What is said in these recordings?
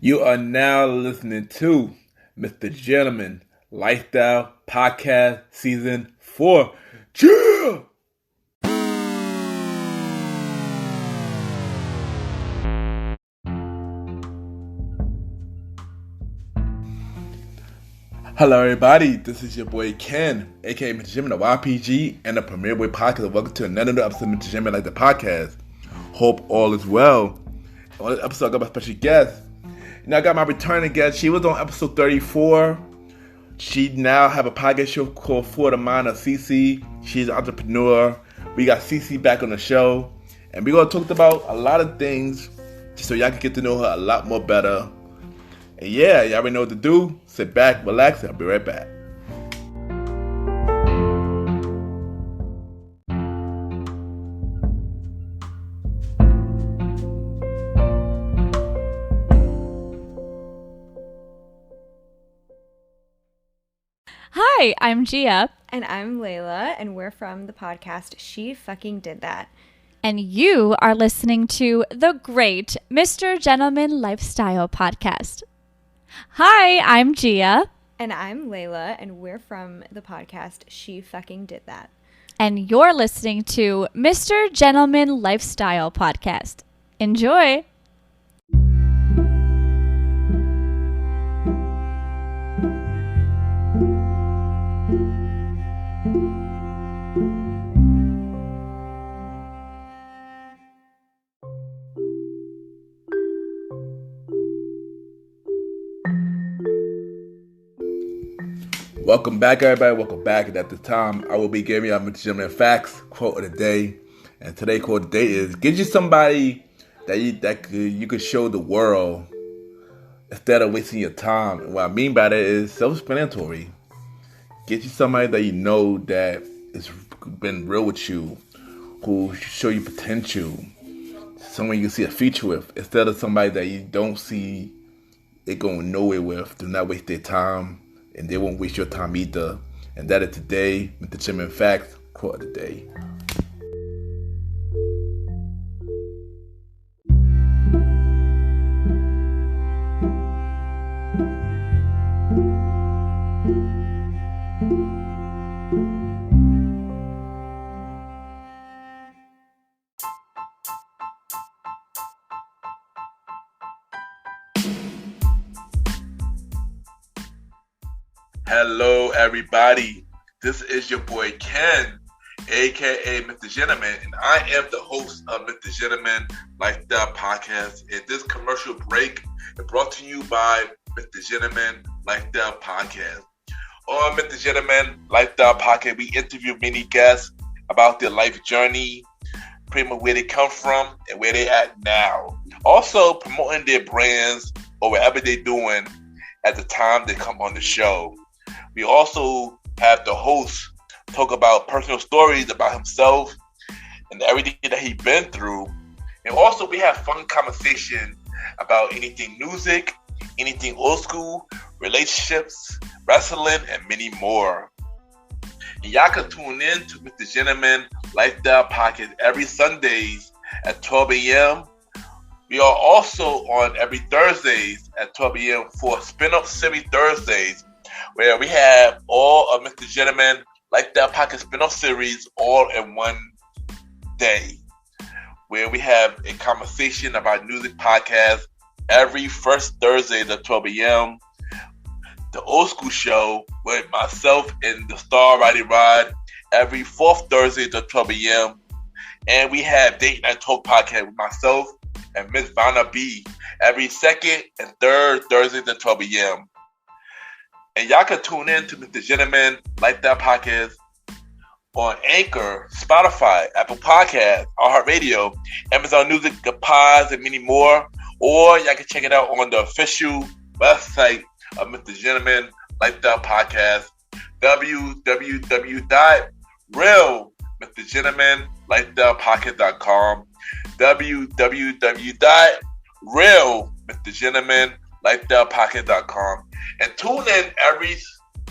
You are now listening to Mr. Gentleman Lifestyle Podcast Season 4. Yeah! Hello everybody, this is your boy Ken, aka Mr. Jim, the YPG, and the Premier Boy Podcast. Welcome to another episode of Mr. Jim Like the Podcast. Hope all is well. On this episode, I got my special guest. I got my returning guest. She was on episode 34. She now have a podcast show called For the Mind of Cece. She's an entrepreneur. We got Cece back on the show. And we're going to talk about a lot of things just so y'all can get to know her a lot more better. And yeah, y'all already know what to do. Sit back, relax, and I'll be right back. Hi, I'm Gia. And I'm Layla, and we're from the podcast She Fucking Did That. And you are listening to the great Mr. Gentleman Lifestyle Podcast. Hi, I'm Gia. And I'm Layla, and we're from the podcast She Fucking Did That. And you're listening to Mr. Gentleman Lifestyle Podcast. Enjoy. Welcome back, everybody. Welcome back. And at this time, I will be giving y'all Mr. Gentleman Facts quote of the day. And today's quote of the day is: get you somebody that you could show the world instead of wasting your time. And what I mean by that is self-explanatory. Get you somebody that you know that has been real with you, who show you potential, someone you can see a future with, instead of somebody that you don't see it going nowhere with. Do not waste their time. And they won't waste your time either. And that is today, with the Gentleman Facts quote of the day. Hello, everybody. This is your boy Ken, aka Mr. Gentleman, and I am the host of Mr. Gentleman Lifestyle Podcast. And this commercial break is brought to you by Mr. Gentleman Lifestyle Podcast. On Mr. Gentleman Lifestyle Podcast, we interview many guests about their life journey, pretty much where they come from and where they're at now. Also promoting their brands or whatever they're doing at the time they come on the show. We also have the host talk about personal stories about himself and everything that he's been through. And also we have fun conversation about anything music, anything old school, relationships, wrestling, and many more. And y'all can tune in to Mr. Gentleman Lifestyle Podcast every Sundays at 12 a.m. We are also on every Thursdays at 12 a.m. for Spin-Off Series Thursdays, where we have all of Mr. Gentleman Lifestyle Podcast spin-off series all in one day, where we have a conversation about music podcast every first Thursday at 12 a.m. The Old School Show with myself and the Star Riding Rod every fourth Thursday at 12 a.m. And we have Date Night Talk Podcast with myself and Miss Vanna B every second and third Thursday at 12 a.m. And y'all can tune in to Mr. Gentleman Lifestyle Podcast on Anchor, Spotify, Apple Podcasts, iHeartRadio, Amazon Music, the Pods, and many more. Or y'all can check it out on the official website of Mr. Gentleman Lifestyle Podcast, www.realmrgentlemanlifestylepodcast.com, www.realmrgentlemanlifestylepodcast.com. And tune in every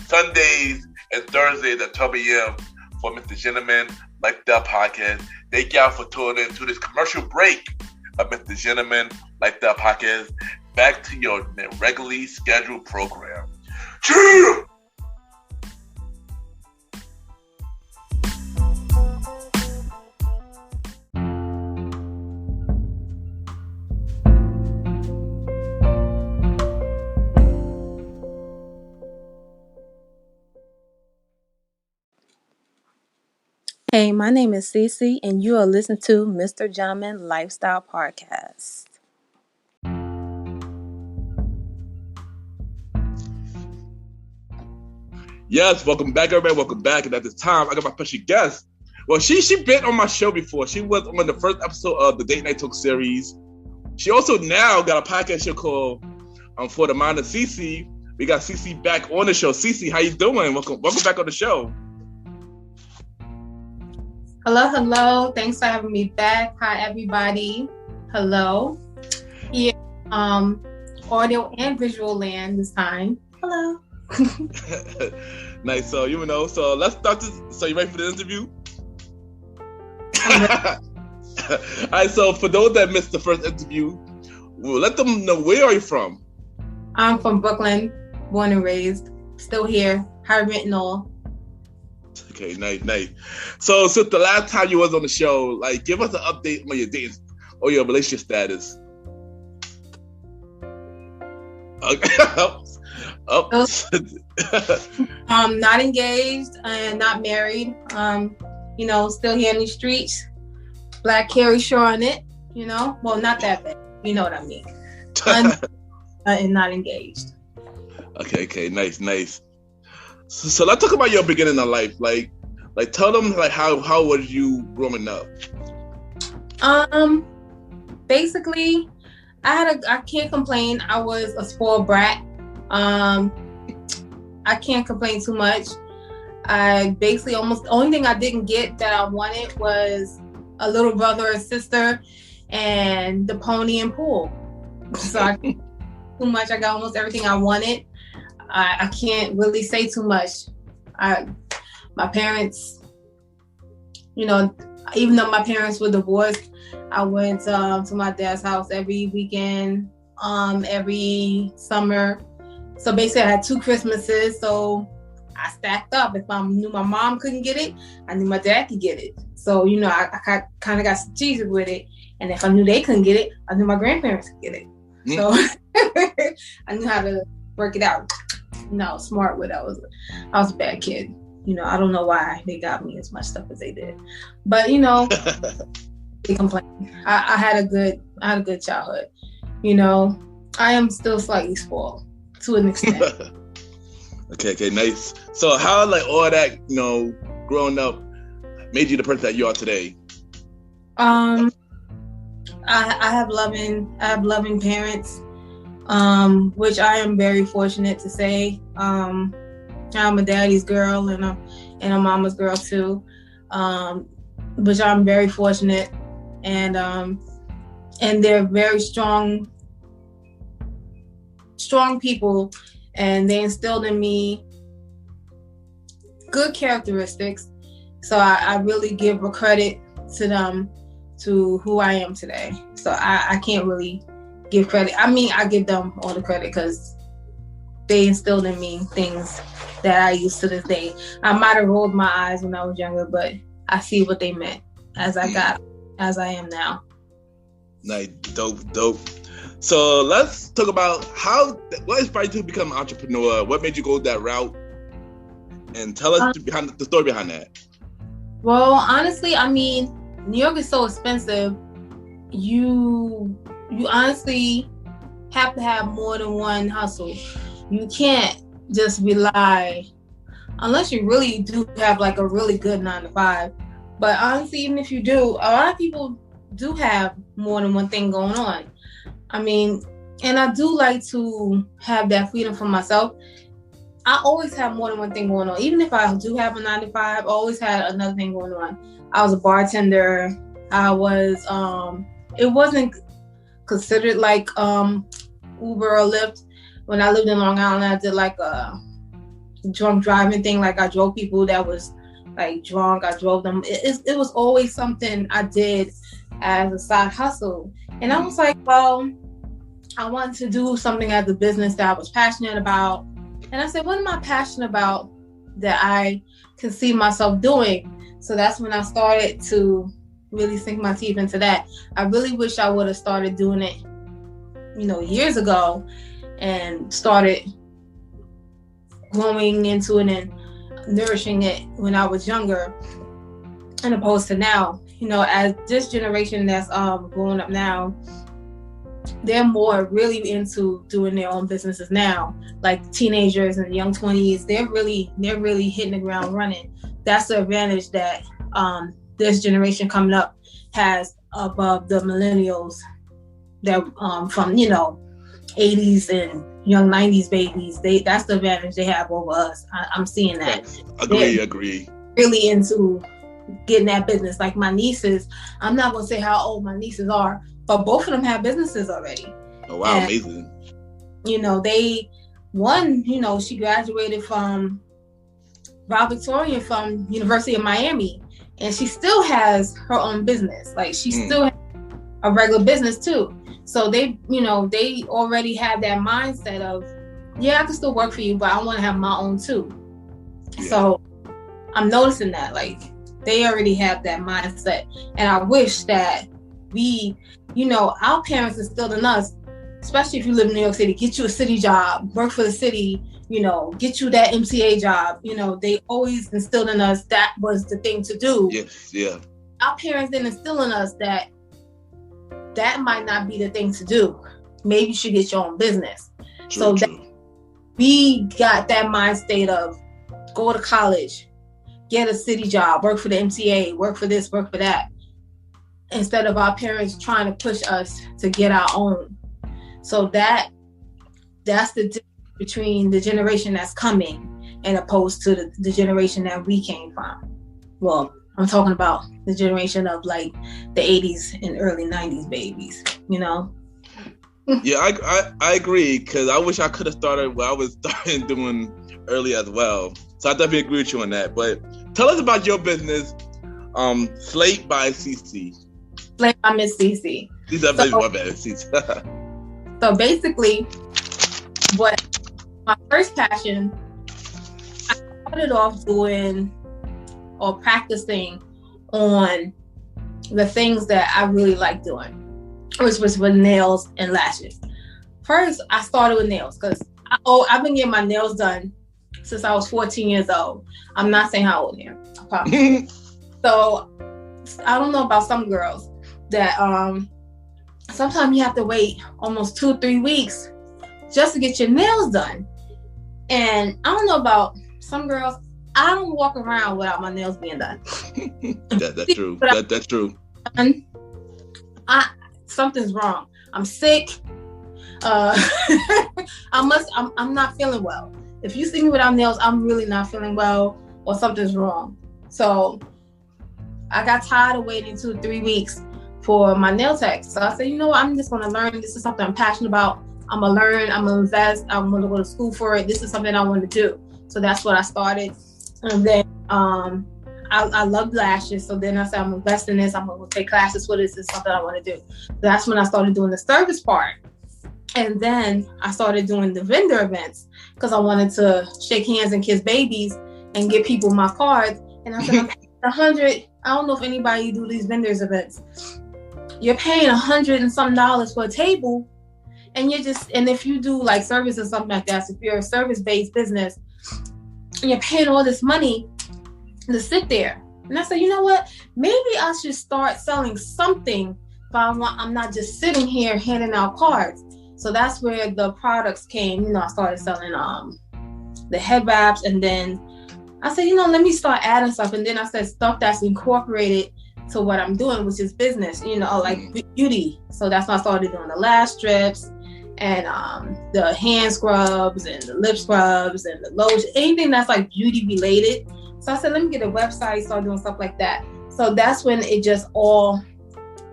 Sundays and Thursdays at 12 a.m. for Mr. Gentleman Lifestyle Podcast. Thank y'all for tuning in to this commercial break of Mr. Gentleman Lifestyle Podcast. back to your regularly scheduled program. Cheer! Hey, my name is Cece, and you are listening to Mr. Gentleman Lifestyle Podcast. Yes, welcome back, everybody. Welcome back. And at this time, I got my special guest. Well, she been on my show before. She was on the first episode of the Date Night Talk series. She also now got a podcast show called For the Mind of Cece. We got Cece back on the show. Cece, how you doing? Welcome back on the show. Hello. Thanks for having me back. Hi, everybody. Hello. Yeah, audio and visual land this time. Hello. Nice. So so let's start this. So you ready for the interview? All right. So for those that missed the first interview, we'll let them know, where are you from? I'm from Brooklyn, born and raised. Still here. High rent and all. Okay, nice. So since the last time you was on the show, like, give us an update on your dating or your relationship status. Not engaged and not married. Still here in the streets. Black Carrie Shaw on it. Well, not that bad. You know what I mean. And not engaged. Okay, nice. So let's talk about your beginning of life. Like tell them, like, how was you growing up? Basically, I can't complain. I was a spoiled brat. I can't complain too much. I basically the only thing I didn't get that I wanted was a little brother or sister and the pony and pool. So I can't too much. I got almost everything I wanted. I can't really say too much. My parents, even though my parents were divorced, I went to my dad's house every weekend, every summer. So basically I had 2 Christmases, so I stacked up. If I knew my mom couldn't get it, I knew my dad could get it. So, I kind of got strategic with it. And if I knew they couldn't get it, I knew my grandparents could get it. So I knew how to work it out. Smart with it. I was a bad kid. I don't know why they got me as much stuff as they did. But, they complain. I had a good childhood. I am still slightly spoiled to an extent. Okay, nice. So how, like, all that, growing up made you the person that you are today? I have loving parents, which I am very fortunate to say. I'm a daddy's girl and a mama's girl too, which I'm very fortunate, and they're very strong people, and they instilled in me good characteristics. So I really give a credit to them, to who I am today. So I can't really give credit. I mean, I give them all the credit because they instilled in me things that I use to this day. I might have rolled my eyes when I was younger, but I see what they meant as I am now. Nice, dope. So let's talk about what inspired you to become an entrepreneur? What made you go that route? And tell us the story behind that. Well, honestly, I mean, New York is so expensive. You honestly have to have more than one hustle. You can't just rely, unless you really do have like a really good 9-to-5. But honestly, even if you do, a lot of people do have more than one thing going on. I mean, and I do like to have that freedom for myself. I always have more than one thing going on. Even if I do have a 9-to-5, I always had another thing going on. I was a bartender. I was, it wasn't considered like Uber or Lyft. When I lived in Long Island, I did like a drunk driving thing. Like, I drove people that was like drunk. I drove them. It was always something I did as a side hustle. And I was like, well, I wanted to do something as a business that I was passionate about. And I said, what am I passionate about that I can see myself doing? So that's when I started to really sink my teeth into that. I really wish I would have started doing it, years ago, and started growing into it and nourishing it when I was younger, and opposed to now. As this generation that's growing up now, they're more really into doing their own businesses now. Like teenagers and young 20s, they're really hitting the ground running. That's the advantage that this generation coming up has above the millennials that from 80s and young 90s babies. That's the advantage they have over us. I'm seeing that. Agree. Really into getting that business. Like my nieces, I'm not gonna say how old my nieces are, but both of them have businesses already. Oh wow, and, amazing. She graduated from valedictorian from University of Miami, and she still has her own business. Like she still has a regular business too. So they already have that mindset of, I can still work for you, but I want to have my own too. Yeah. So I'm noticing that, like, they already have that mindset. And I wish that we, our parents instilled in us, especially if you live in New York City, get you a city job, work for the city, get you that MTA job. They always instilled in us that was the thing to do. Yes, yeah. Our parents didn't instill in us that might not be the thing to do. Maybe you should get your own business. True. We got that mind state of go to college, get a city job, work for the MTA, work for this, work for that, instead of our parents trying to push us to get our own. So that's the difference between the generation that's coming and opposed to the generation that we came from. Well, I'm talking about the generation of like the 80s and early 90s babies, Yeah, I agree, because I wish I could have started what I was doing early as well. So I definitely agree with you on that. But tell us about your business, Slate by Cece. Slate by Miss Cece. So basically, what my first passion, I started off doing or practicing on the things that I really like doing, which was with nails and lashes. First, I started with nails because I've been getting my nails done since I was 14 years old. I'm not saying how old I am, I promise. So I don't know about some girls that sometimes you have to wait almost 2-3 weeks just to get your nails done. And I don't know about some girls, I don't walk around without my nails being done. That's true. That's true. Something's wrong. I'm sick. I'm not feeling well. If you see me without nails, I'm really not feeling well, or something's wrong. So I got tired of waiting 2-3 weeks for my nail tech. So I said, I'm just going to learn. This is something I'm passionate about. I'm going to learn. I'm going to invest. I'm going to go to school for it. This is something I want to do. So that's what I started. And then I love lashes. So then I said, I'm investing in this. I'm going to take classes for this. It's something I want to do. So that's when I started doing the service part. And then I started doing the vendor events because I wanted to shake hands and kiss babies and give people my cards. And I said, $100. I don't know if anybody do these vendors events. You're paying $100 and some for a table. And if you do like service or something like that, so if you're a service-based business, and you're paying all this money to sit there. And I said, you know what? Maybe I should start selling something, but I'm not just sitting here handing out cards. So that's where the products came. I started selling the head wraps, and then I said, let me start adding stuff. And then I said stuff that's incorporated to what I'm doing, which is business, like beauty. So that's when I started doing the lash strips and the hand scrubs and the lip scrubs and the lotion, anything that's like beauty related. So I said, let me get a website, start doing stuff like that. So that's when it just all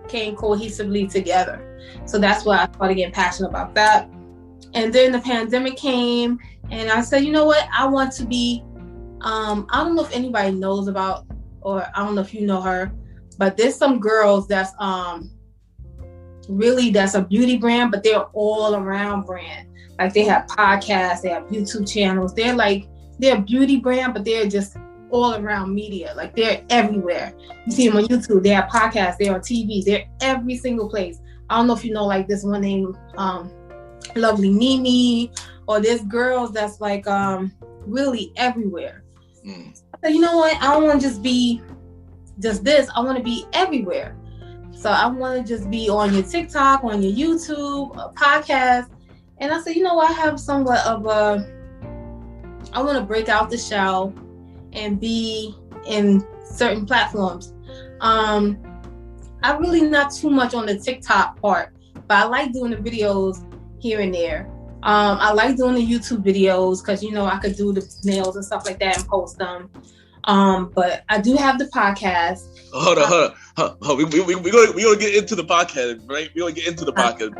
came cohesively together. So that's why I started getting passionate about that. And then the pandemic came, and I said, you know what? I want to be, I don't know if anybody knows about, or I don't know if you know her, but there's some girls that's really that's a beauty brand, but they're all around brand. Like they have podcasts, they have YouTube channels. They're a beauty brand, but they're just all around media. Like they're everywhere. You see them on YouTube, they have podcasts, they're on TV, they're every single place. I don't know if you know like this one named Lovely Mimi, or there's girls that's like really everywhere. So you know what? I don't want to just be just this. I want to be everywhere. So I want to just be on your TikTok, on your YouTube, a podcast. And I said, you know what? I have somewhat of I want to break out the shell and be in certain platforms. I'm really not too much on the TikTok part, but I like doing the videos here and there. I like doing the YouTube videos because, you know, I could do the nails and stuff like that and post them. But I do have the podcast. Hold on. We're gonna get into the podcast, right? We're gonna get into the podcast,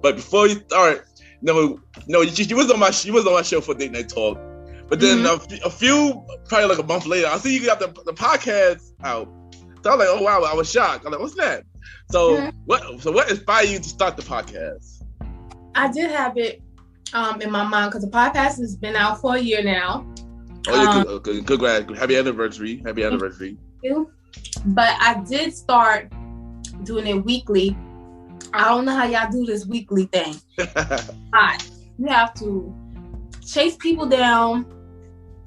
but before you start, no, you was on my show for Date Night Talk. But then a few, probably like a month later, I see you got the podcast out. So I was like, oh wow, I was shocked. I'm like, what's that? So what inspired you to start the podcast? I did have it in my mind because the podcast has been out for a year now. Oh, yeah, congrats. Happy anniversary. Happy anniversary. Thank you. But I did start doing it weekly. I don't know how y'all do this weekly thing. You have to chase people down.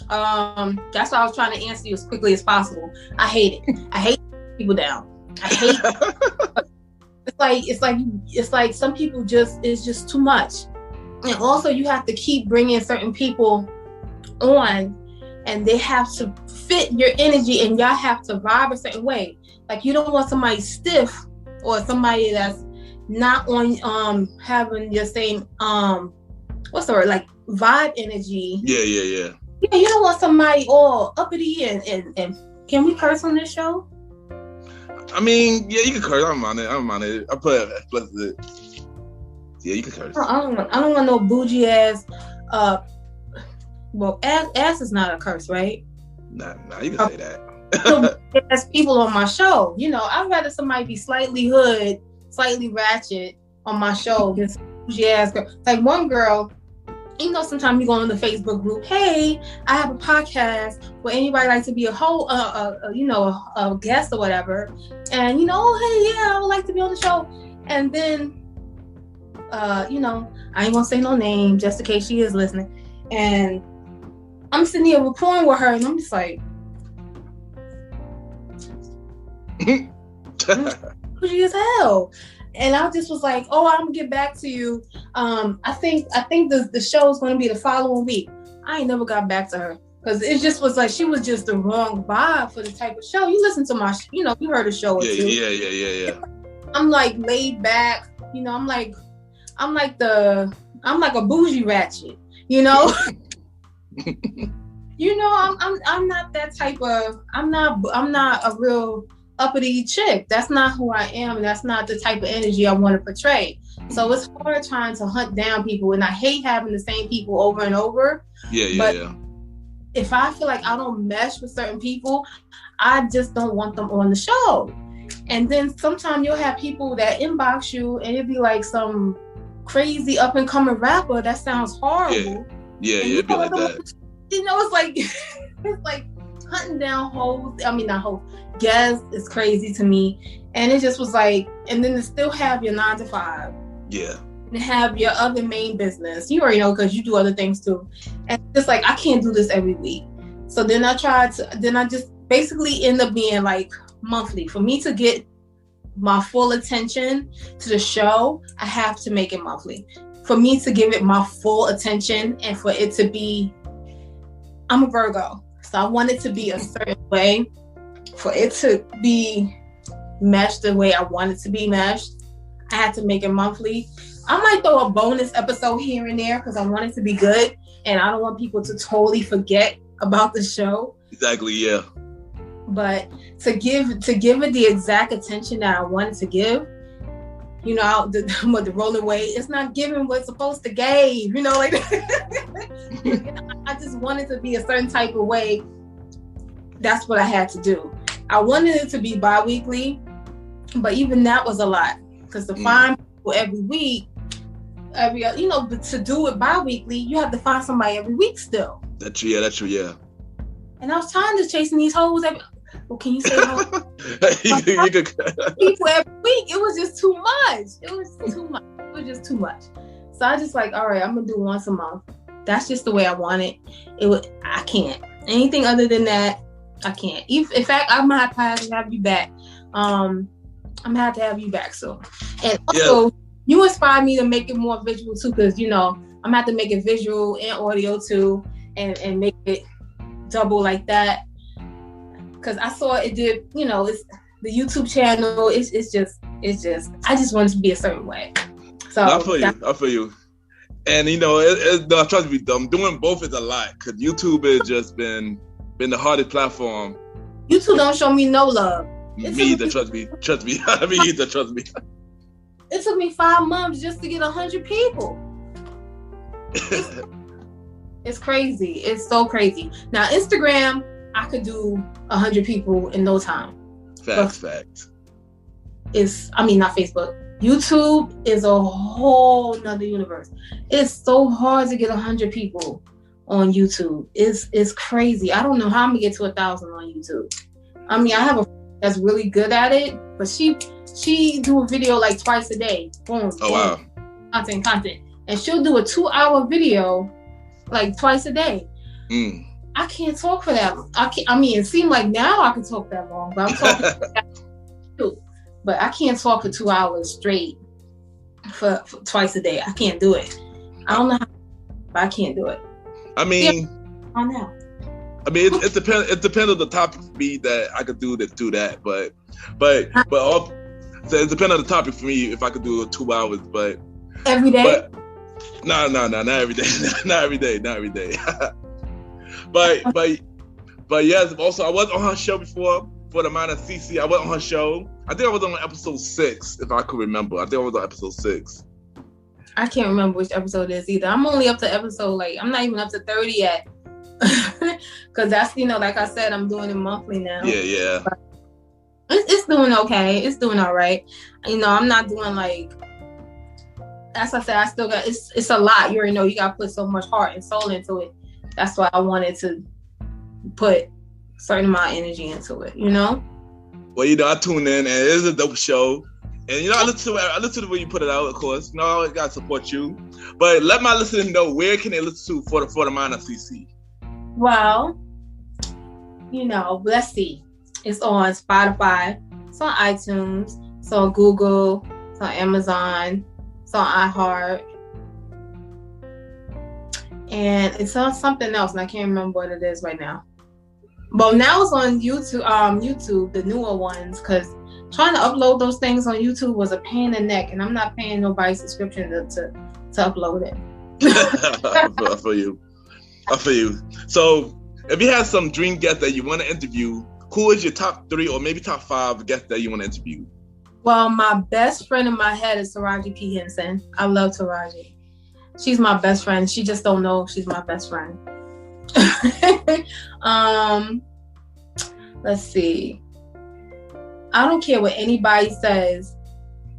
That's why I was trying to answer you as quickly as possible. I hate it. I hate people down. I hate it's like some people it's just too much. And also you have to keep bringing certain people on, and they have to fit your energy, and y'all have to vibe a certain way. Like you don't want somebody stiff or somebody that's not on having your same what's the word, like vibe energy. Yeah. Yeah, you don't want somebody all uppity and can we curse on this show? I mean, yeah, you can curse. I'm on it. I put explicit. Yeah, you can curse. I don't want no bougie ass. Well, ass is not a curse, right? Nah, you can say that. There's people on my show. You know, I'd rather somebody be slightly hood, slightly ratchet on my show than bougie ass girl. Like one girl, you know, sometimes you go on the Facebook group, hey, I have a podcast. Would anybody like to be a guest or whatever? And, you know, oh, hey, yeah, I would like to be on the show. And then, you know, I ain't gonna say no name just in case she is listening. And I'm sitting here recording with her, and I'm just like, bougie as hell. And I just was like, oh, I'm gonna get back to you. I think the show is gonna be the following week. I ain't never got back to her because it just was like she was just the wrong vibe for the type of show. You listen to my, you heard the show. Yeah. I'm like laid back, you know. I'm like a bougie ratchet, you know. You know, I'm not that type of. I'm not a real uppity chick. That's not who I am, and that's not the type of energy I want to portray. So it's hard trying to hunt down people, and I hate having the same people over and over. Yeah. If I feel like I don't mesh with certain people, I just don't want them on the show. And then sometimes you'll have people that inbox you, and it'll be like some crazy up and coming rapper that sounds horrible. Yeah, it'd be like that. You know, it's like hunting down hoes. I mean, not hoes. Guests is crazy to me. And it just was like, and then to still have your 9 to 5. Yeah. And have your other main business. You already know because you do other things too. And it's like, I can't do this every week. So then I just basically end up being like monthly. For me to get my full attention to the show, I have to make it monthly. For me to give it my full attention and for it to be, I'm a Virgo. So I want it to be a certain way. For it to be meshed the way I want it to be meshed, I had to make it monthly. I might throw a bonus episode here and there because I want it to be good, and I don't want people to totally forget about the show. Exactly, yeah. But to give it the exact attention that I wanted to give, you know, the rolling way, it's not giving what's supposed to give, you know, like I just wanted to be a certain type of way. That's what I had to do. I wanted it to be bi-weekly, but even that was a lot. because to find people every week, but to do it bi-weekly, you have to find somebody every week still. That's true, yeah. And I was tired of chasing these hoes well, can you say hoes? you could People every week. It was just too much. It was just too much. So I just like, all right, I'm gonna do once a month. That's just the way I want it. I can't. Anything other than that, I can't. In fact, I'm gonna have to have you back. I'm gonna have to have you back soon. And also, you inspired me to make it more visual too, because I'm gonna have to make it visual and audio too, and make it double like that. Because I saw it did, it's the YouTube channel. It's just. I just want it to be a certain way. So I feel you. And trust me, doing both is a lot, because YouTube has just been the hardest platform. YouTube don't show me no love. Me either, trust me. Trust me. It took me 5 months just to get 100 people. It's crazy. It's so crazy. Now Instagram, I could do 100 people in no time. Facts. Not Facebook. YouTube is a whole nother universe. It's so hard to get 100 people on YouTube. It's crazy. I don't know how I'm gonna get to 1,000 on YouTube. I have a friend that's really good at it, but she do a video like twice a day. Boom. Oh wow. Content. And she'll do a 2-hour video like twice a day. I can't talk for that. It seems like now I can talk that long, but I'm talking but I can't talk for 2 hours straight for twice a day. I can't do it. I don't know how, but I can't do it. I don't know. It depends. It depends on the topic for me that I could do that. But so it depends on the topic for me if I could do 2 hours. But every day. No, not every day. Not every day. but yes. Also, I was on her show before. For the amount of Cece, I was on her show. I think I was on episode 6, if I could remember. I think I was on episode 6. I can't remember which episode it is either. I'm only up to episode, I'm not even up to 30 yet. Because that's, like I said, I'm doing it monthly now. Yeah. But it's doing okay. It's doing all right. I'm not doing as I said, I still got, it's a lot. You already know you got to put so much heart and soul into it. That's why I wanted to put certain amount of energy into it, Well, I tuned in, and it is a dope show. And I listen to the way you put it out, of course. I always gotta support you. But let my listeners know, where can they listen to for the mind of Cece? Well, let's see. It's on Spotify, it's on iTunes, it's on Google, it's on Amazon, it's on iHeart. And it's on something else, and I can't remember what it is right now. But now it's on YouTube, the newer ones, because trying to upload those things on YouTube was a pain in the neck, and I'm not paying nobody's subscription to upload it. I feel you. So, if you had some dream guests that you want to interview, who is your top 3 or maybe top 5 guests that you want to interview? Well, my best friend in my head is Taraji P. Henson. I love Taraji. She's my best friend. She just don't know she's my best friend. Let's see. I don't care what anybody says.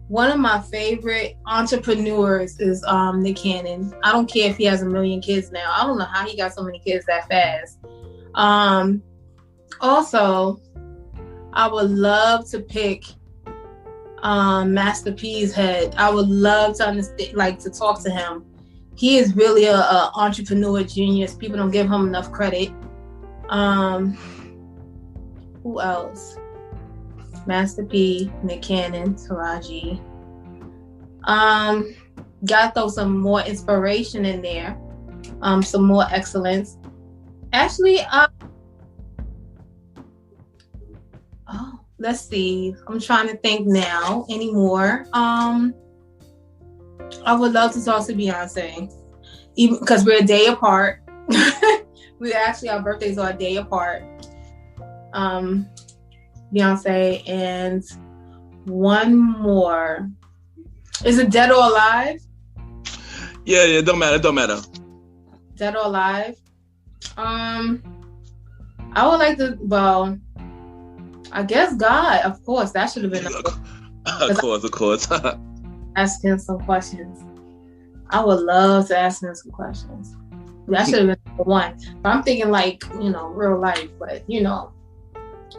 One of my favorite entrepreneurs is Nick Cannon. I don't care if he has 1 million kids now. I don't know how he got so many kids that fast. Also, I would love to pick Master P's head. I would love to understand, to talk to him. He is really a entrepreneur genius. People don't give him enough credit. Who else? Master P, Nick Cannon, Taraji. Gotta throw some more inspiration in there. Some more excellence. Actually, let's see. I'm trying to think now anymore. I would love to talk to Beyonce, even because we're a day apart. Our birthdays are a day apart. Beyonce, and one more. Is it Dead or Alive? Yeah, it don't matter. Dead or Alive? I would like to, I guess God, of course, that should have been. Of course. Asking some questions. I would love to ask him some questions. That should have been one. But I'm thinking like, real life. But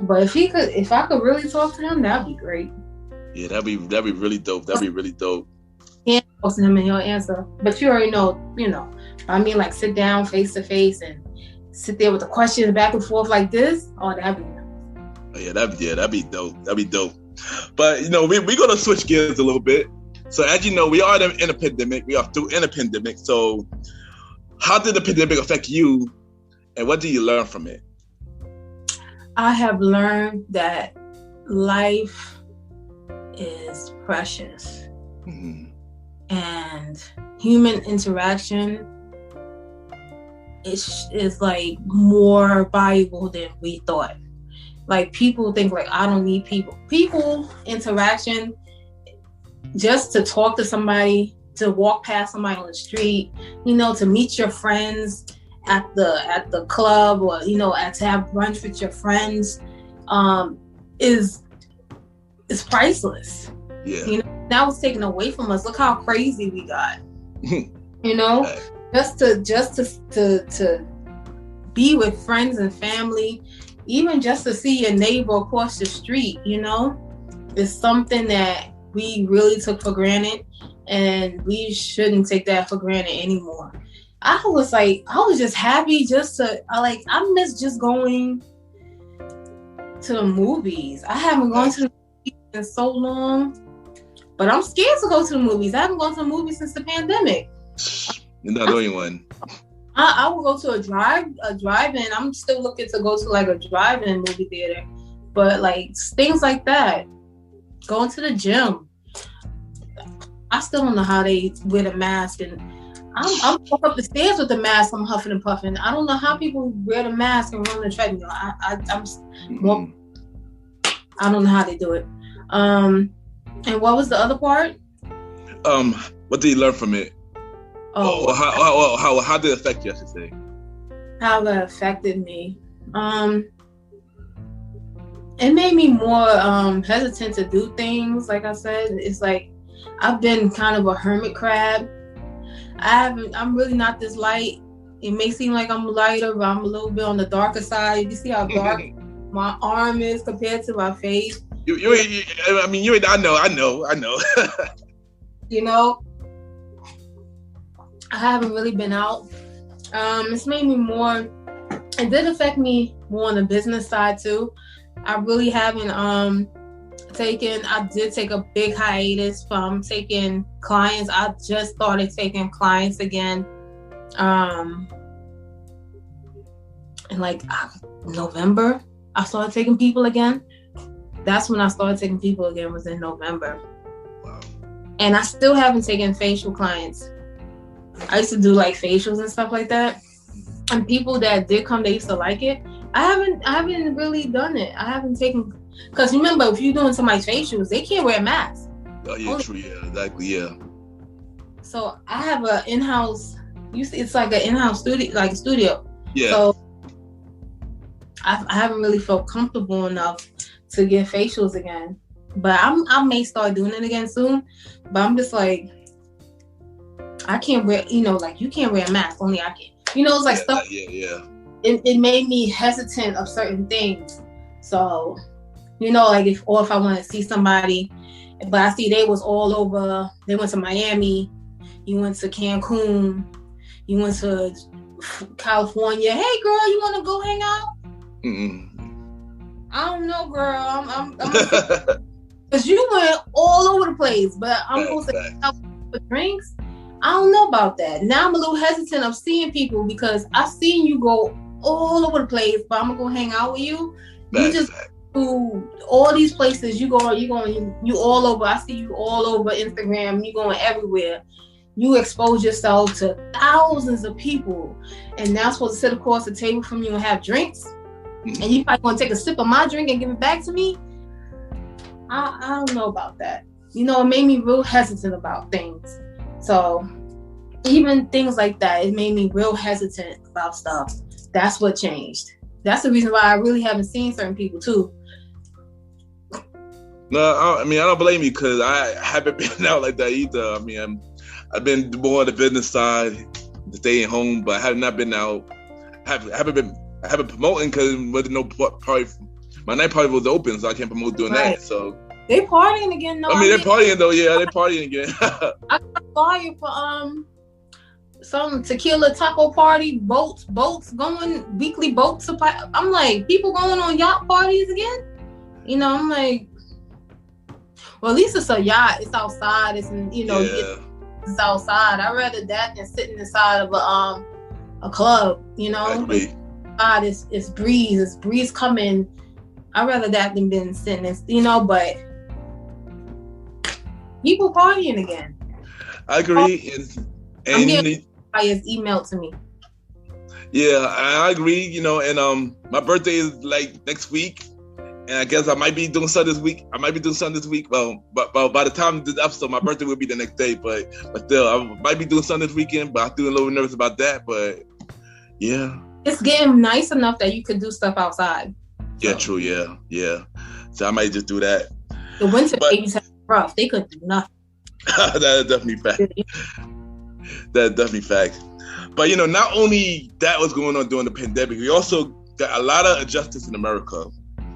but if I could really talk to him, that'd be great. Yeah, that'd be really dope. That'd be really dope. Yeah, talk to him and he'll answer. But you already know. I mean, like sit down face to face and sit there with the questions back and forth like this. Oh, that'd be nice. Yeah, that'd be dope. That'd be dope. But we're gonna switch gears a little bit. So as you know, we are in a pandemic. We are through in a pandemic. So how did the pandemic affect you, and what did you learn from it? I have learned that life is precious, and human interaction is like more valuable than we thought. Like people think like I don't need people interaction, just to talk to somebody, to walk past somebody on the street, to meet your friends at the club, or to have brunch with your friends, is priceless. Yeah. That was taken away from us. Look how crazy we got. Just to be with friends and family, even just to see your neighbor across the street, is something that we really took for granted, and we shouldn't take that for granted anymore. I was just happy I miss just going to the movies. I haven't gone to the movies in so long, but I'm scared to go to the movies. I haven't gone to the movies since the pandemic. You're not the only one. I will go to a drive-in. I'm still looking to go to like a drive-in movie theater, but like things like that. Going to the gym. I still don't know how they wear the mask, and I'm walking up the stairs with the mask. I'm huffing and puffing. I don't know how people wear the mask and run the treadmill. I don't know how they do it. And what was the other part? What did you learn from it? How did it affect you, I should say? How it affected me. It made me more hesitant to do things. Like I said, it's like I've been kind of a hermit crab. I'm really not this light. It may seem like I'm lighter, but I'm a little bit on the darker side. You see how dark my arm is compared to my face. I know. I haven't really been out. It's made me more. It did affect me more on the business side too. I really haven't I did take a big hiatus from taking clients. I just started taking clients again. In like November, I started taking people again. That's when I started taking people again, was in November. Wow. And I still haven't taken facial clients. I used to do like facials and stuff like that. And people that did come, they used to like it. I haven't really done it. I haven't taken, because remember, if you're doing somebody's facials, they can't wear a mask. Oh yeah, true, yeah, exactly, yeah. So I have an in-house, it's like an in-house studio, Yeah. So I haven't really felt comfortable enough to get facials again. But I may start doing it again soon. But I'm just like, I can't wear, like you can't wear a mask, only I can. It's like stuff. Yeah. It made me hesitant of certain things. So, like if I want to see somebody, but I see they was all over. They went to Miami, you went to Cancun, you went to California. Hey girl, you want to go hang out? I don't know, girl. I'm because you went all over the place, but I'm supposed to hang out for drinks. I don't know about that. Now I'm a little hesitant of seeing people because I've seen you go all over the place, but I'm gonna go hang out with you. You just do all these places. You all over. I see you all over Instagram. You going everywhere. You expose yourself to thousands of people, and now I'm supposed to sit across the table from you and have drinks, and you probably gonna take a sip of my drink and give it back to me. I don't know about that. It made me real hesitant about things. So even things like that, it made me real hesitant about stuff. That's what changed. That's the reason why I really haven't seen certain people too. No, I don't blame you because I haven't been out like that either. I mean, I've been more on the business side, staying home, but I have not been out. I haven't promoting because with no party. My night party was open, so I can't promote doing that. So they partying again. No, I mean, they're partying though. Yeah, they're partying again. I got a flyer for some tequila taco party, boats going, weekly boat supply. I'm like, people going on yacht parties again? You know, I'm like, well, at least it's a yacht. It's outside. It's, you know, it's outside. I'd rather that than sitting inside of a club, you know? God, it's breeze. It's breeze coming. I'd rather that than being sitting in, you know, but people partying again. I agree. I'm getting flyers emailed to me. Yeah, I agree, you know, and my birthday is like next week. And I guess I might be doing something this week. Well, but by the time this episode, my birthday will be the next day. But still, I might be doing something this weekend. But I'm feeling a little nervous about that. But yeah, it's getting nice enough that you could do stuff outside. Yeah, true. Yeah. So I might just do that. The winter babies have rough. They couldn't do nothing. That is definitely fact. That's definitely fact. But you know, not only that was going on during the pandemic, we also got a lot of injustice in America.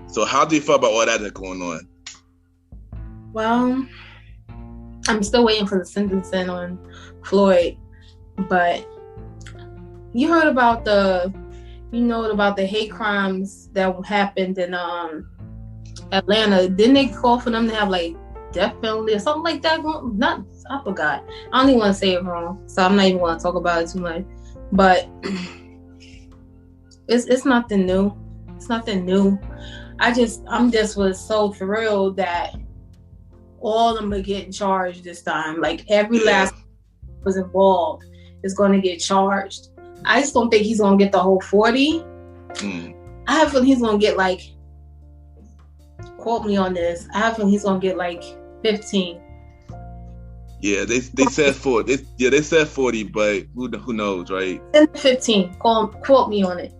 So how do you feel about all that that's going on? Well, I'm still waiting for the sentencing on Floyd, but you heard about the hate crimes that happened in Atlanta. Didn't they call for them to have like death penalty or something like that? I forgot. I don't even want to say it wrong, so I'm not even going to talk about it too much. But it's nothing new. It's nothing new. I'm just was so thrilled that all of them are getting charged this time. Like every last was involved is going to get charged. I just don't think he's going to get the whole 40. I have a feeling he's going to get like, quote me on this, I have a feeling he's going to get like 15. Yeah, they said 40. They said 40, but who knows, right? 15. Quote me on it.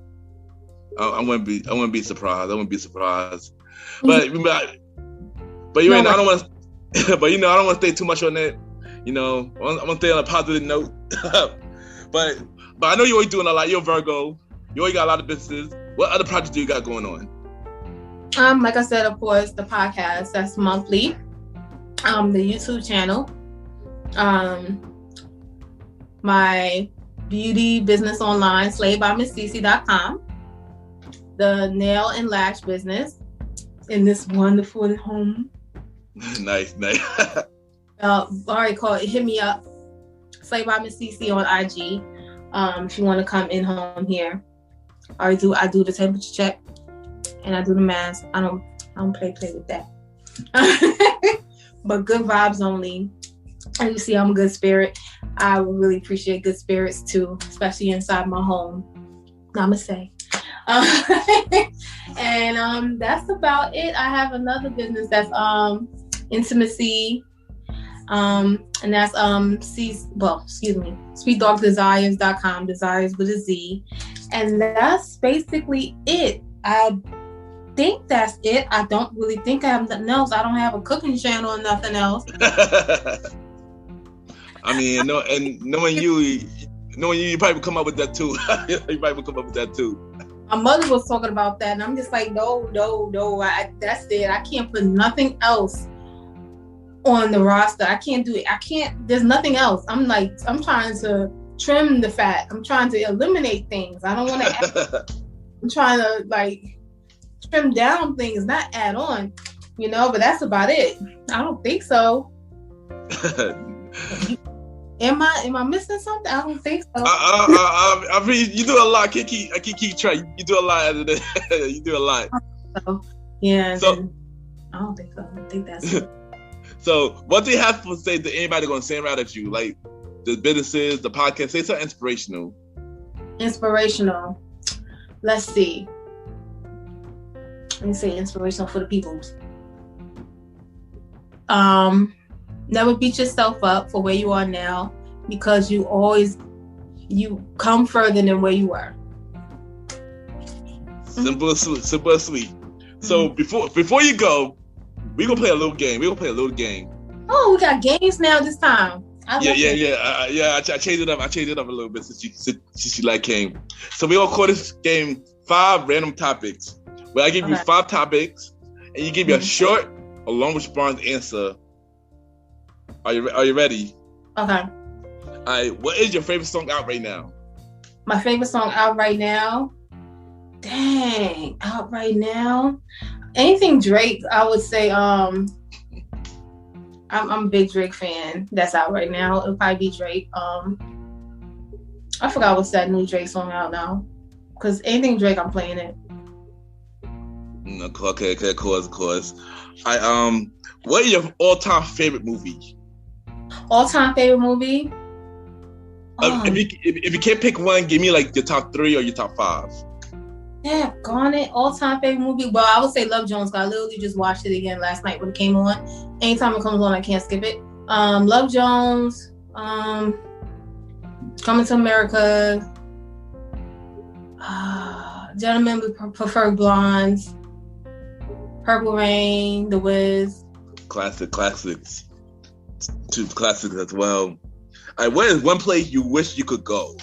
I wouldn't be surprised. But you're right. I don't want to. But I don't want to stay too much on that. You know, I'm gonna stay on a positive note. but I know you're always doing a lot. You're a Virgo. You always got a lot of businesses. What other projects do you got going on? Like I said, of course, the podcast that's monthly. The YouTube channel. My beauty business online, slavebyMissCece.com. The nail and lash business in this wonderful home. Nice. Hit me up. Slave by Miss Cece on IG. If you want to come in home here. I do the temperature check and I do the mask. I don't play with that. But good vibes only. And you see I'm a good spirit. I would really appreciate good spirits too, especially inside my home. Namaste. And that's about it. I have another business that's intimacy, and that's sweetdogdesires.com, desires with a Z, and that's basically it. I think that's it. I don't really think I have nothing else. I don't have a cooking channel or nothing else. I mean, knowing you probably would come up with that too. You probably would come up with that too. My mother was talking about that, and I'm just like, no. That's it. I can't put nothing else on the roster. I can't do it. There's nothing else. I'm trying to trim the fat. I'm trying to eliminate things. I don't want to I'm trying to like trim down things, not add on, but that's about it. I don't think so. Am I missing something? I don't think so. I mean, you do a lot. I keep track. You do a lot. You do a lot. Yeah. So I don't think so. I think that's it. So what do you have to say to anybody going to stand out at you? Like the businesses, the podcast, say something inspirational. Inspirational. Let's see. Let me say inspirational for the people. Never beat yourself up for where you are now, because you come further than where you were. Simple and sweet. So before you go, We gonna play a little game. Oh, we got games now this time. I changed it up. I changed it up a little bit since you came. So we gonna call this game 5 random topics. Where I give you 5 topics, and you give me a short, a long response answer. Are you ready? Okay. All right. What is your favorite song out right now? My favorite song out right now? Dang, out right now? Anything Drake, I would say. I'm a big Drake fan. That's out right now. It'll probably be Drake. I forgot what's that new Drake song out now. Because anything Drake, I'm playing it. Okay, of course. What is your all-time favorite movie? All-time favorite movie? If you can't pick one, give me like your top 3 or your top 5. Yeah, Garnet, all-time favorite movie. Well, I would say Love Jones. I literally just watched it again last night when it came on. Anytime it comes on, I can't skip it. Love Jones, Coming to America, Gentlemen Prefer Blondes, Purple Rain, The Wiz. Classics. 2 classics as well. All right, where is one place you wish you could go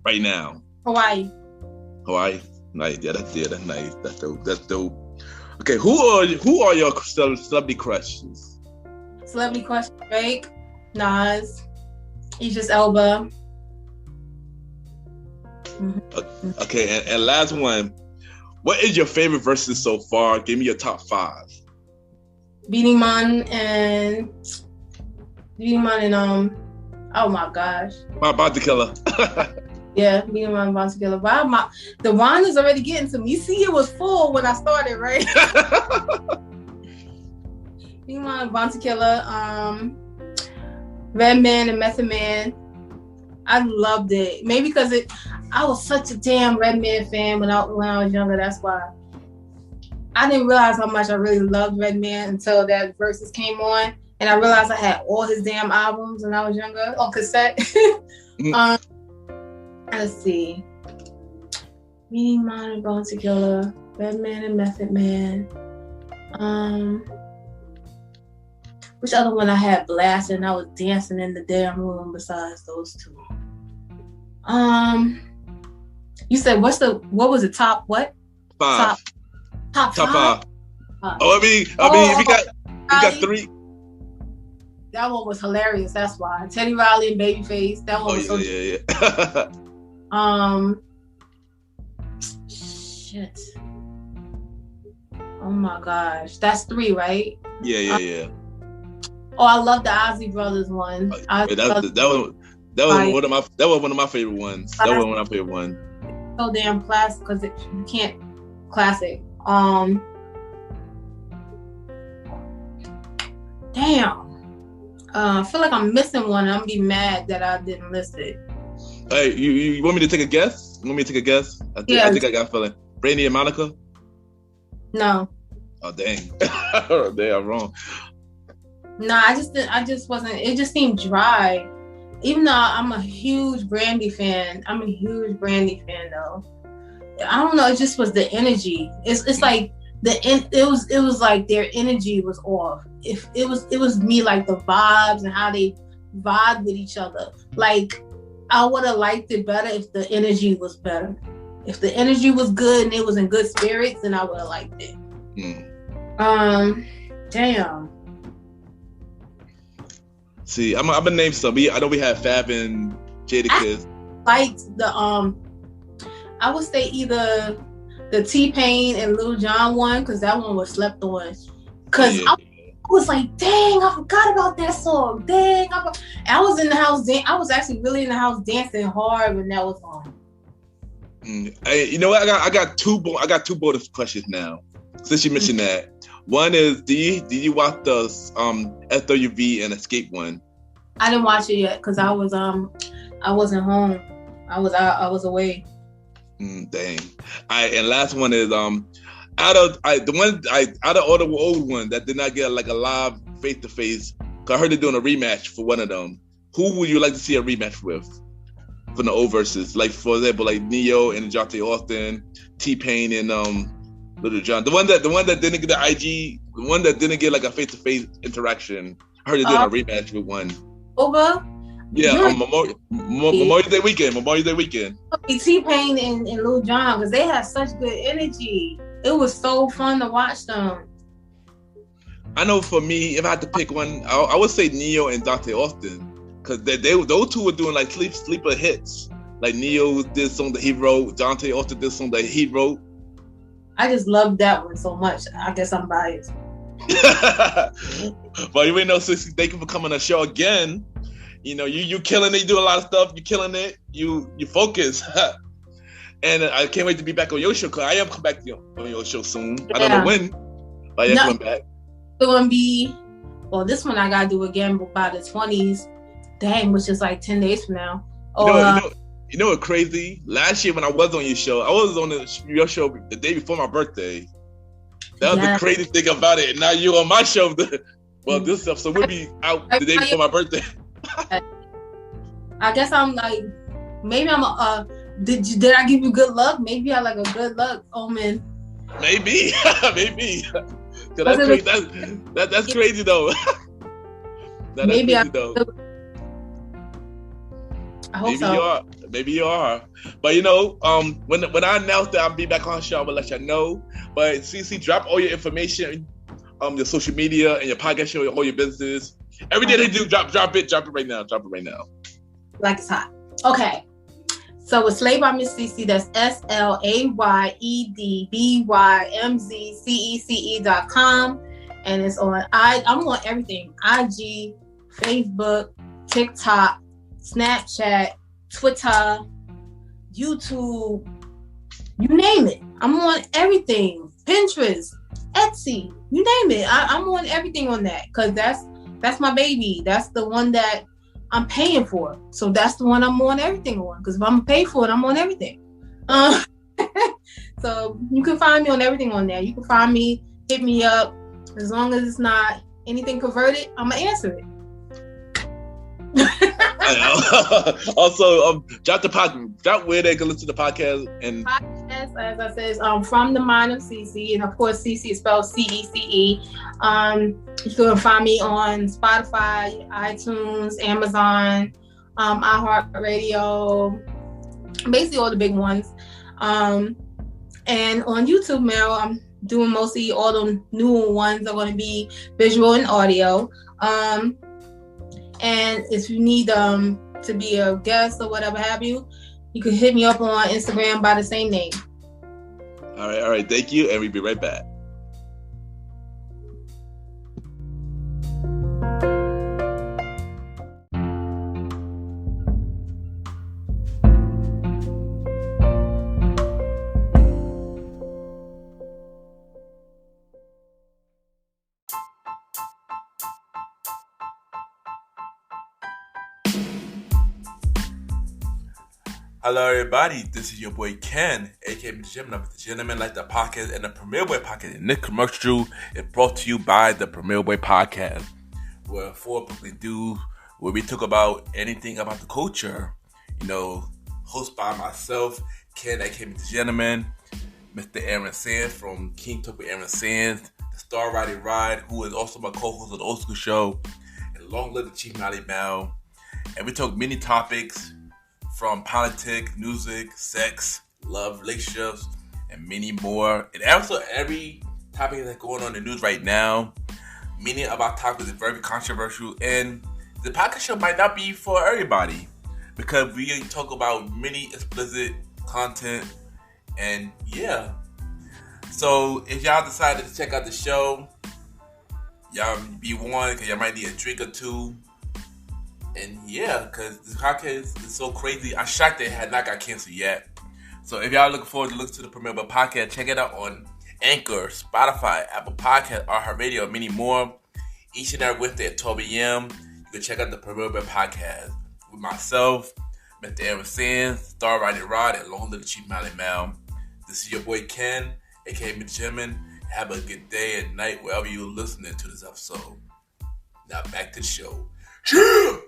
right now? Hawaii. Nice. Yeah, that's nice. That's dope. Okay, who are your celebrity crushes? Celebrity crush: Drake, Nas, Idris Elba. Mm-hmm. Okay, and last one. What is your favorite verses so far? Give me your top 5. Beating Man and oh my gosh. Bounty Killer. Yeah, Beating Man and Bounty Killer. The wine is already getting to me. You see, it was full when I started, right? Beating Man and Bounty Killer, Redman and Method Man. I loved it. Maybe because I was such a damn Redman fan when I was younger. That's why. I didn't realize how much I really loved Redman until that Versus came on, and I realized I had all his damn albums when I was younger on cassette. Let's see. Beating Man and Bounty Killer, Redman and Method Man. Which other one I had blasting? I was dancing in the damn room besides those 2. You said what was the top what? 5. Top 5. Oh, I mean, if you got 3. That one was hilarious. That's why Teddy Riley and Babyface. That one was so. Yeah. Shit. Oh my gosh, that's 3, right? Yeah. Oh, I love the Ozzy Brothers one. That was one of my favorite ones. That was one of my favorite ones. So damn classic because you can't classic. Damn. I feel like I'm missing one. I'm gonna be mad that I didn't list it. Hey, you want me to take a guess? I think I got a feeling. Brandy and Monica? No. Oh dang. Damn, I'm wrong. No, I just wasn't. It just seemed dry. Even though I'm a huge Brandy fan. Though. I don't know. It just was the energy. It's like it was like their energy was off. If it was me, like the vibes and how they vibe with each other. Like I would have liked it better if the energy was better. If the energy was good and it was in good spirits, then I would have liked it. Damn. See, I'm gonna name some. I know we had Fab and Jadakiss. I liked the I would say either the T-Pain and Lil Jon one, because that one was slept on. Because I was like, dang, I forgot about that song. Dang, I was in the house. I was actually really in the house dancing hard when that was on. Hey, you know what? I got two bonus questions now. Since you mentioned that, one is, did you watch the SWV and Escape one? I didn't watch it yet because I wasn't home. I was away. Dang. And last one is out of all the old ones that did not get like a live face to face. I heard they're doing a rematch for one of them. Who would you like to see a rematch with from the old verses? Like for example, like Neo and Jonte Austin, T-Pain and Little John. The one that didn't get the IG The one that didn't get like a face-to-face interaction. I heard they're doing a rematch with one. Over? Yeah, on Memorial Day weekend. T-Pain and Lil Jon, because they have such good energy. It was so fun to watch them. I know for me, if I had to pick one, I would say Neo and Dante Austin, because those two were doing like sleeper hits. Like Neo did song that he wrote, Dante Austin did song that he wrote. I just loved that one so much. I guess I'm biased. But you ain't know, Cece, thank you for coming on the show again. You know, you killing it. You do a lot of stuff. You killing it. You focus. And I can't wait to be back on your show, because I am coming back on your show soon. I don't know when, but I am coming back. It's going to be, well, this one I got to do again by the 20s. Dang, which is like 10 days from now. You know what's crazy? Last year when I was on your show, I was on your show the day before my birthday. That was the crazy thing about it. And now you're on my show. This episode will be out the day before my birthday. I guess I'm like, maybe I'm did I give you good luck? Maybe I like a good luck omen. Maybe. That's crazy though. Maybe crazy though. I hope so. Maybe you are. But you know, when I announce that I'll be back on the show, I will let you know. But Cece, drop all your information, your social media and your podcast show, all your business. Every day they do, drop it right now. Like it's hot. Okay. So it's Slayed by Miss Cece. That's SLAYEDBYMZCECE.com, and it's on. I'm on everything: IG, Facebook, TikTok, Snapchat, Twitter, YouTube. You name it. I'm on everything. Pinterest, Etsy. You name it. I'm on everything on that, because that's my baby. That's the one that I'm paying for. So that's the one I'm on everything on. Because if I'm gonna pay for it, I'm on everything. So you can find me on everything on there. You can find me, hit me up. As long as it's not anything perverted, I'm gonna answer it. Also, drop where they can listen to the podcast. And podcast, as I said, is From the Mind of Cece, and of course Cece is spelled CECE. You can find me on Spotify, iTunes, Amazon, iHeartRadio, basically all the big ones. And on YouTube now, I'm doing mostly all the newer ones are going to be visual and audio. And if you need to be a guest or whatever have you, you can hit me up on Instagram by the same name. All right. Thank you, and we'll be right back. Hello, everybody. This is your boy Ken, aka Mr. Gentleman Like the Podcast and the Premier Boy Podcast. And this commercial is brought to you by the Premier Boy Podcast, where four people do where we talk about anything about the culture. You know, hosted by myself, Ken, aka Mr. Gentleman, Mr. Aaron Sands from King Talk with Aaron Sands, the Star Riding Ride, who is also my co-host of the Old School Show, and Long Live the Chief Mally Mel. And we talk many topics, from politics, music, sex, love, relationships, and many more. And also every topic that's going on in the news right now. Many of our topics are very controversial, and the podcast show might not be for everybody, because we talk about many explicit content, and yeah. So if y'all decided to check out the show, y'all be warned, because y'all might need a drink or two. And yeah, because this podcast is so crazy. I'm shocked that it had not got canceled yet. So if y'all looking forward to listen to the Premier Boy Podcast, check it out on Anchor, Spotify, Apple Podcasts, iHeartRadio, and many more. Each and every Wednesday at 12 a.m. You can check out the Premier Boy Podcast with myself, Mr. Aaron Sands, Star Riding Rod, and Long Live the Chief Mally Mel. This is your boy Ken, aka Mr. Gentleman. Have a good day and night wherever you're listening to this episode. Now back to the show. Yeah!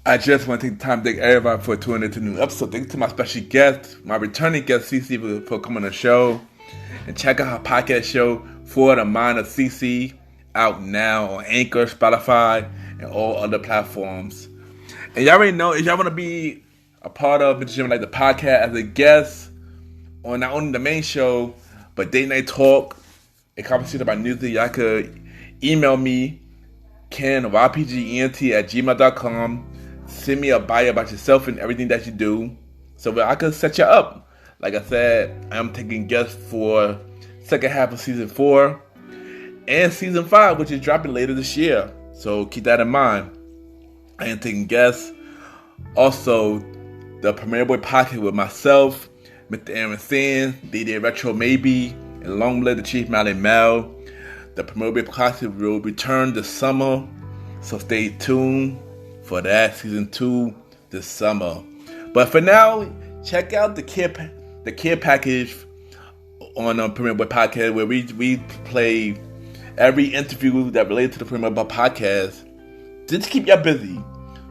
I just want to take the time to thank everybody for tuning into the new episode. Thanks to my special guest, my returning guest, Cece, for coming on the show. And check out her podcast show, For the Mind of Cece, out now on Anchor, Spotify, and all other platforms. And y'all already know, if y'all want to be a part of Mr. Jim, like the podcast as a guest on not only the main show, but Date Night Talk, a conversation about music, y'all could email me, Ken, ypgent@gmail.com. Send me a bio about yourself and everything that you do, so that I could set you up. Like I said, I'm taking guests for second half of season 4 and season 5, which is dropping later this year. So keep that in mind. I am taking guests. Also, the Premiere Boy Podcast with myself, Mr. Aaron Sands, DJ Retro Maybe, and Long Live the Chief Mally Mel. The Premiere Boy Podcast will return this summer, so stay tuned for that, season 2 this summer. But for now, check out the care package on Premiere Boy Podcast, where we play every interview that relates to the Premiere Boy Podcast, just to keep y'all busy.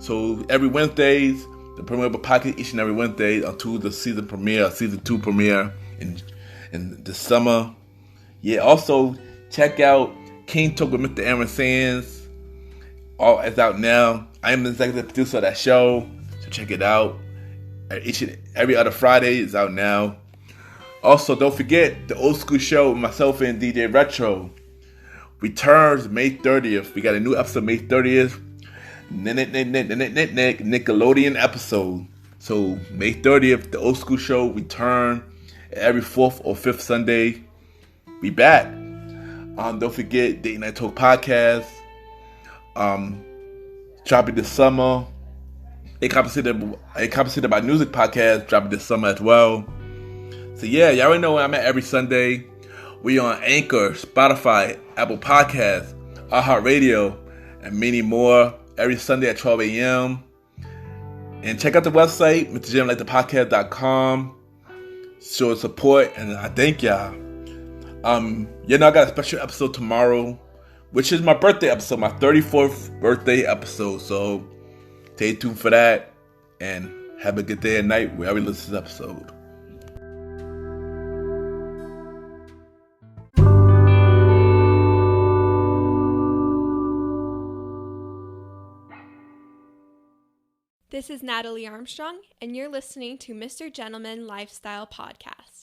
So every Wednesdays, the Premiere Boy Podcast each and every Wednesday until the season 2 premiere in the summer. Yeah, also check out King Talk with Mr. Aaron Sands. All is out now. I am the executive producer of that show, so check it out. Each and every other Friday is out now. Also, don't forget the Old School Show with myself and DJ Retro returns May 30th. We got a new episode May 30th. Nickelodeon episode. So May 30th, the Old School Show return every 4th or 5th Sunday. We back. Don't forget Date Night Talk Podcast. Dropping this summer. A Compensated by Music Podcast dropping this summer as well. So yeah, y'all already know where I'm at every Sunday. We on Anchor, Spotify, Apple Podcasts, iHeartRadio, and many more every Sunday at 12 a.m. And check out the website, MrJamLikeThePodcast.com. Show support, and I thank y'all. I got a special episode tomorrow, which is my birthday episode, my 34th birthday episode. So stay tuned for that, and have a good day and night wherever you listen to this episode. This is Natalie Armstrong, and you're listening to Mr. Gentleman Lifestyle Podcast.